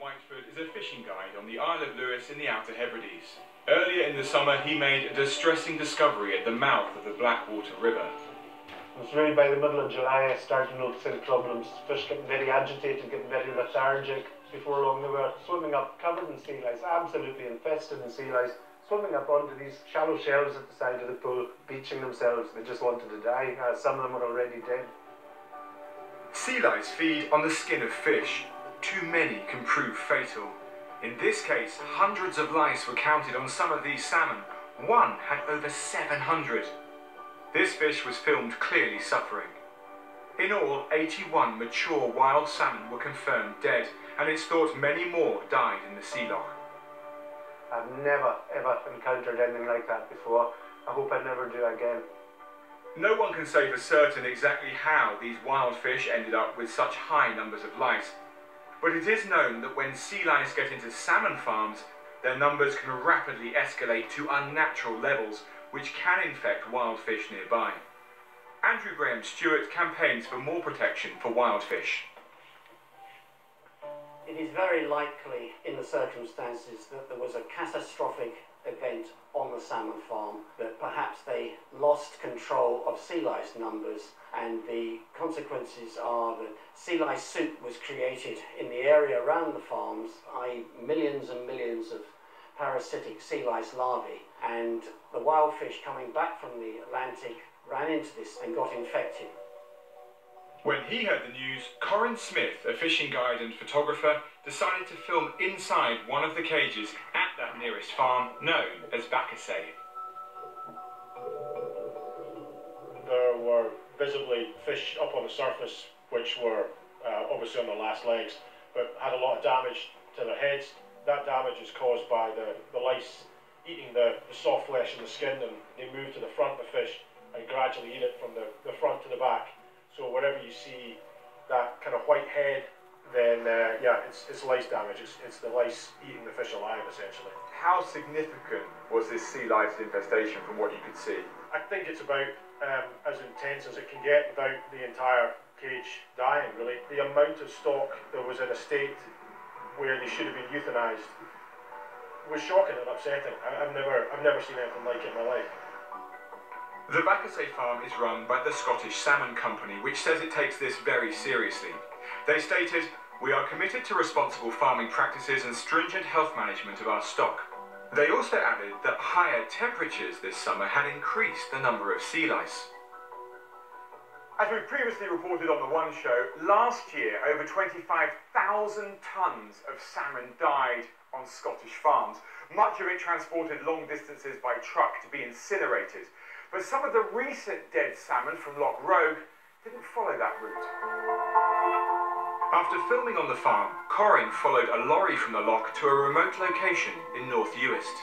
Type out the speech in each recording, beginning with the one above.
Whiteford is a fishing guide on the Isle of Lewis in the Outer Hebrides. Earlier in the summer he made a distressing discovery at the mouth of the Blackwater River. It was really by the middle of July I started noticing problems. Fish getting very agitated, getting very lethargic. Before long they were swimming up covered in sea lice, absolutely infested in sea lice, swimming up onto these shallow shelves at the side of the pool, beaching themselves. They just wanted to die. Some of them were already dead. Sea lice feed on the skin of fish. Too many can prove fatal. In this case, hundreds of lice were counted on some of these salmon. One had over 700. This fish was filmed clearly suffering. In all, 81 mature wild salmon were confirmed dead, and it's thought many more died in the sea loch. I've never ever encountered anything like that before. I hope I never do again. No one can say for certain exactly how these wild fish ended up with such high numbers of lice. But it is known that when sea lice get into salmon farms, their numbers can rapidly escalate to unnatural levels, which can infect wild fish nearby. Andrew Graham Stewart campaigns for more protection for wild fish. It is very likely in the circumstances that there was a catastrophic event on the salmon farm, that perhaps they lost control of sea lice numbers, and the consequences are that sea lice soup was created in the area around the farms, i.e. millions and millions of parasitic sea lice larvae, and the wild fish coming back from the Atlantic ran into this and got infected. When he heard the news, Corin Smith, a fishing guide and photographer, decided to film inside one of the cages at that nearest farm, known as Bacassay. There were visibly fish up on the surface which were obviously on their last legs, but had a lot of damage to their heads. That damage is caused by the lice eating the soft flesh and the skin, and they move to the front of the fish and gradually eat it from the front to the back. So wherever you see that kind of white head, then yeah, it's lice damage. It's the lice eating the fish alive, essentially. How significant was this sea lice infestation from what you could see? I think it's about as intense as it can get without the entire cage dying, really. The amount of stock that was in a state where they should have been euthanized was shocking and upsetting. I've never seen anything like it in my life. The Bacassay farm is run by the Scottish Salmon Company, which says it takes this very seriously. They stated, "We are committed to responsible farming practices and stringent health management of our stock." They also added that higher temperatures this summer had increased the number of sea lice. As we previously reported on the One Show, last year over 25,000 tonnes of salmon died on Scottish farms, much of it transported long distances by truck to be incinerated. But some of the recent dead salmon from Loch Rogue didn't follow that route. After filming on the farm, Corin followed a lorry from the loch to a remote location in North Uist.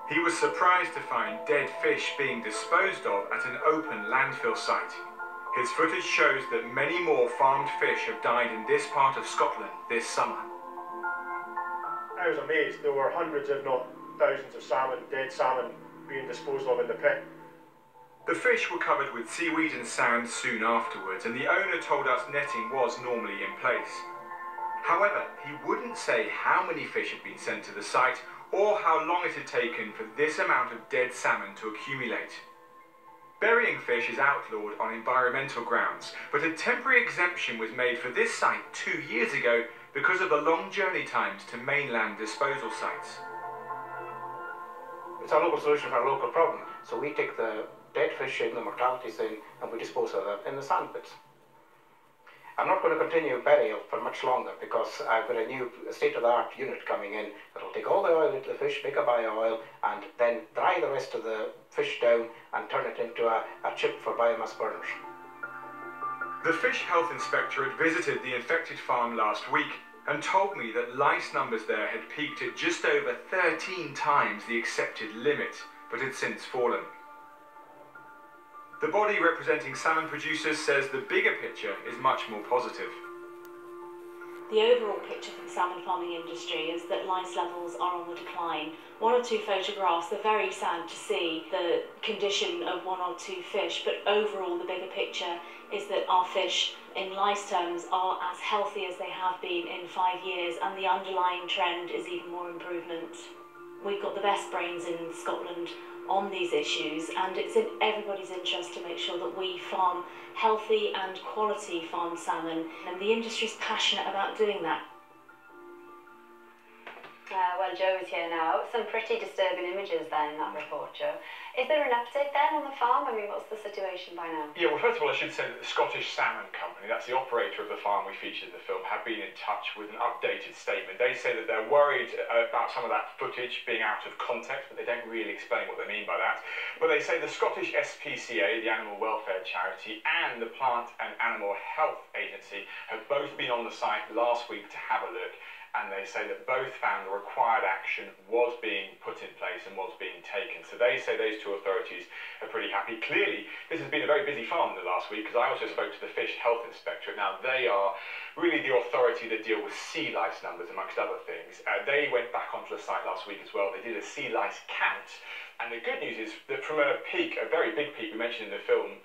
He was surprised to find dead fish being disposed of at an open landfill site. His footage shows that many more farmed fish have died in this part of Scotland this summer. I was amazed. There were hundreds, if not thousands, of salmon, dead salmon, being disposed of in the pit. The fish were covered with seaweed and sand soon afterwards, and the owner told us netting was normally in place. However, he wouldn't say how many fish had been sent to the site or how long it had taken for this amount of dead salmon to accumulate. Burying fish is outlawed on environmental grounds, but a temporary exemption was made for this site 2 years ago because of the long journey times to mainland disposal sites. It's a local solution for a local problem. So we take the dead fish in, the mortalities in, and we dispose of them in the sand pits. I'm not going to continue burial for much longer because I've got a new state-of-the-art unit coming in that'll take all the oil into the fish, make a bio-oil, and then dry the rest of the fish down and turn it into a chip for biomass burners. The fish health inspector had visited the infected farm last week and told me that lice numbers there had peaked at just over 13 times the accepted limit, but had since fallen. The body representing salmon producers says the bigger picture is much more positive. The overall picture for the salmon farming industry is that lice levels are on the decline. One or two photographs, they're very sad to see the condition of one or two fish, but overall the bigger picture is that our fish in lice terms are as healthy as they have been in 5 years, and the underlying trend is even more improvement. We've got the best brains in Scotland on these issues, and it's in everybody's interest to make sure that we farm healthy and quality farmed salmon, and the industry's passionate about doing that. Well, Joe is here now. Some pretty disturbing images then in that report, Joe. Is there an update then on the farm? I mean, what's the situation by now? Yeah, well, first of all, I should say that the Scottish Salmon Company, that's the operator of the farm we featured in the film, have been in touch with an updated statement. They say that they're worried about some of that footage being out of context, but they don't really explain what they mean by that. But they say the Scottish SPCA, the Animal Welfare Charity, and the Plant and Animal Health Agency have both been on the site last week to have a look. And they say that both found the required action was being put in place and was being taken. So they say those two authorities are pretty happy. Clearly, this has been a very busy farm in the last week, because I also spoke to the Fish Health Inspectorate. Now, they are really the authority that deal with sea lice numbers, amongst other things. They went back onto the site last week as well. They did a sea lice count. And the good news is that from a peak, a very big peak we mentioned in the film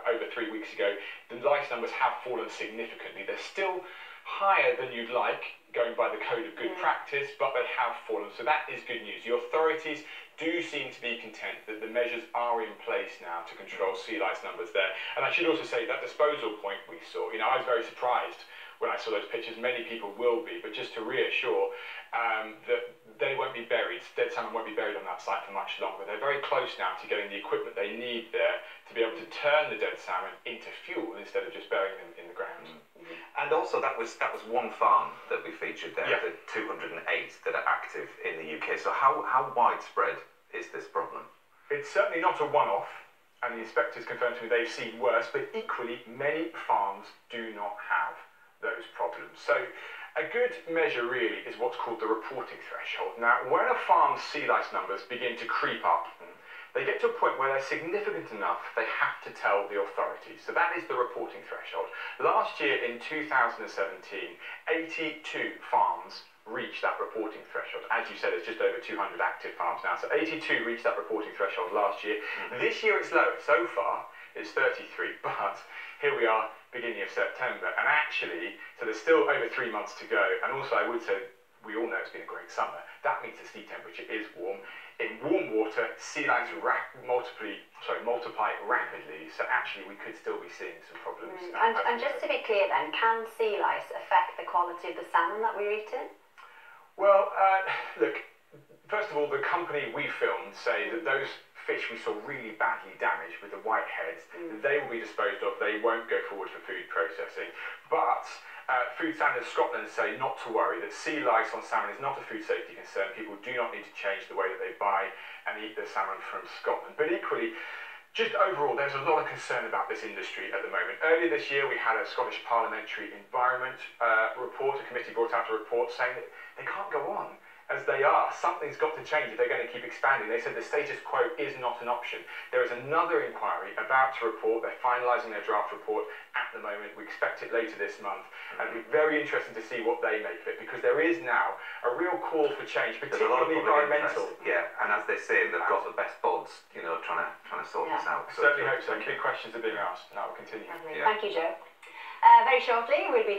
over 3 weeks ago, the lice numbers have fallen significantly. They're still higher than you'd like, going by the code of good practice, but they have fallen. So that is good news. The authorities do seem to be content that the measures are in place now to control sea lice numbers there. And I should also say that disposal point we saw, I was very surprised when I saw those pictures. Many people will be, but just to reassure that they won't be buried. Dead salmon won't be buried on that site for much longer. They're very close now to getting the equipment they need there to be able to turn the dead salmon into fuel instead of just burying them in the ground. And also that was one farm that we featured there, Yeah. the 208 that are active in the UK. So how widespread is this problem? It's certainly not a one-off, and the inspectors confirmed to me they've seen worse, but equally many farms do not have those problems. So a good measure really is what's called the reporting threshold. Now, when a farm's sea lice numbers begin to creep up, they get to a point where they're significant enough they have to tell the authorities. So that is the reporting threshold. Last year in 2017, 82 farms reached that reporting threshold. As you said, there's just over 200 active farms now. So 82 reached that reporting threshold last year. This year it's lower. So far it's 33, but here we are, beginning of September. And actually, so there's still over 3 months to go. And also I would say, we all know it's been a great summer. That means the sea temperature is warm. In warm water, sea lice multiply rapidly, so actually we could still be seeing some problems. And just to be clear then, can sea lice affect the quality of the salmon that we're eating? Well, look, first of all, the company we filmed say that those fish we saw really badly damaged with the white heads, they will be disposed of, they won't go forward for food processing. But Food Standards Scotland say not to worry, that sea lice on salmon is not a food safety concern. People do not need to change the way that they buy and eat their salmon from Scotland. But equally, just overall, there's a lot of concern about this industry at the moment. Earlier this year, we had a Scottish Parliamentary Environment report. A committee brought out a report saying that they can't go on as they are. Something's got to change if they're going to keep expanding. They said the status quo is not an option. There is another inquiry about to report. They're finalising their draft report at the moment. We expect it later this month. And it'll be very interesting to see what they make of it, because there is now a real call for change, particularly environmental. Yeah, and as they say, they've got the best buds, trying to sort this out. Certainly hope so. Big questions are being asked, and that will continue. Yeah. Thank you, Joe. Very shortly, we'll be